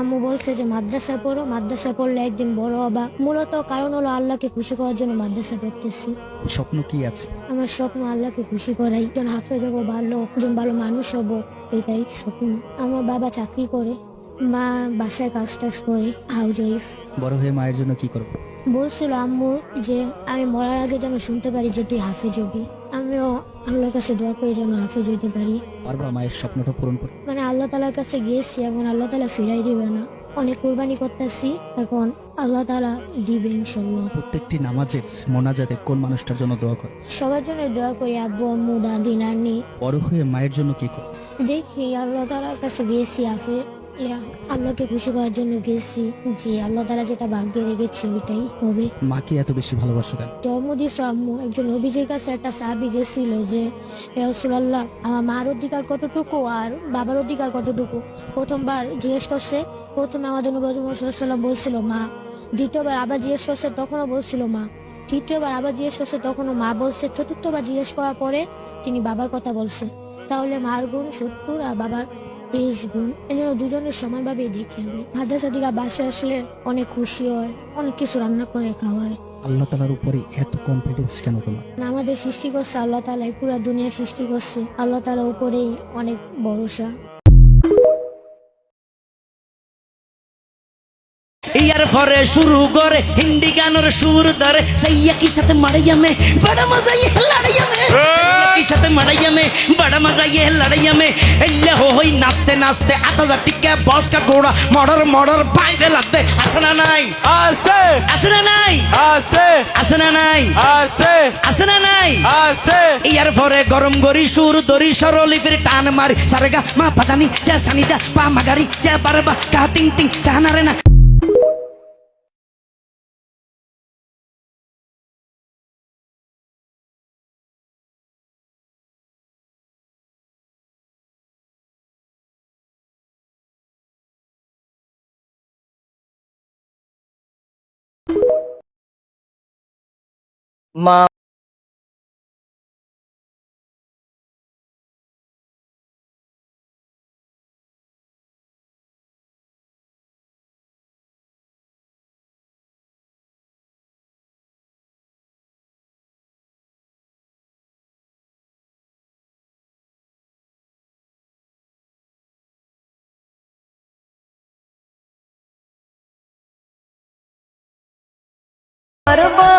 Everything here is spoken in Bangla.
আম্মু বলছে যে মাদ্রাসায় পড়ো, মাদ্রাসায় পড়লে একদিন বড় হবা। মূলত কারণ হলো আল্লাহকে খুশি করার জন্য মাদ্রাসা পড়তেছি। স্বপ্ন কি আছে? আমার স্বপ্ন আল্লাহকে খুশি করাই, একজন হাফেজ হবো, একজন ভালো মানুষ হবো, এটাই স্বপ্ন। আমার বাবা চাকরি করে, মা বাসায় কাজ টাজ করে, হাউস ওয়াইফ। বড় হয়ে মায়ের জন্য কি করবো? বলছিল আম্মু যে আমি মরার আগে যেন শুনতে পারি যে তুই হাফেজ হবি। আমিও আল্লাহর কাছে দোয়া করি যেন হাফেজ হইতে পারি। পারবা মায়ের স্বপ্নটা পূরণ করতে? মানে আল্লাহ তালার কাছে গিয়েছি, এখন আল্লাহ তালা ফিরাই দিবে না। অনেক কুরবানি করতেছি, এখন আল্লাহ তালা দিবে ইনশাল্লাহ। প্রত্যেকটি নামাজের মোনাজাতে কোন মানুষটার জন্য দোয়া করে? সবার জন্য দোয়া করি, আব্বু আম্মু দাদি নানি। বড় হয়ে মায়ের জন্য কি করবো? দেখি আল্লাহ তালার কাছে গিয়েছি, আল্লাহকে খুশি করার জন্য গেছি, যে আল্লাহ তালা যেটা ভাগ্যে রেখেছে ওইটাই হবে। মাকে এত বেশি ভালোবাসো কেন? জন্ম দিয়েছে আম্মু। একজন নবীজির কাছে একটা সাহাবী গেছিল যে হে রাসূলুল্লাহ, আমার মার অধিকার কতটুকু আর বাবার অধিকার কতটুকু। প্রথমবার জিজ্ঞেস করছে, প্রথমে আমাদের নবী মুহাম্মদ সাল্লাল্লাহু আলাইহি ওয়াসাল্লাম বলছিল মা। দ্বিতীয়বার আবার জিজ্ঞেস করছে, তখনও বলছিল মা। তৃতীয়বার আবার জিজ্ঞেস করছে, তখনও মা বলছে। চতুর্থবার জিজ্ঞেস করার পরে তিনি বাবার কথা বলছে। তাহলে মার গুণ 70 আর বাবার 30 গুণ। এই জন্য দুজনের সমানভাবে দেখি। আমি মাদ্রাসা থেকে বাসায় আসলে অনেক খুশি হয়, অনেক কিছু রান্না করে খাওয়ায়। আল্লাহ তালার উপরে এত কনফিডেন্স কেন তোমার? আমাদের সৃষ্টি করছে আল্লাহ তাআলা, পুরা দুনিয়া সৃষ্টি করছে আল্লাহ তাআলার উপরেই অনেক ভরসা। ইয়ার পরে শুরু করে হিন্দি গানের সুর ধরে সাইয়া কি সাথে মারাইয়া মে বড় মজা ये लड़ाइया में की साथे माराइया में बड़ा मजा ये लड़ाइया में एल्ले हो होई नाचते नाचते आता जा टिक्के बॉस का घोड़ा मर्डर पाइवे लगते আসনা নাই আছে আসনা নাই আছে আসনা নাই আছে আসনা নাই আছে ইয়ার পরে গরম গরি সুর দরি সরলিপির টান মারি সারেগা মা পাতানি চা সানিদা পা মাগারি চা বারবা কা টিং টিং কানারে না মা বারবার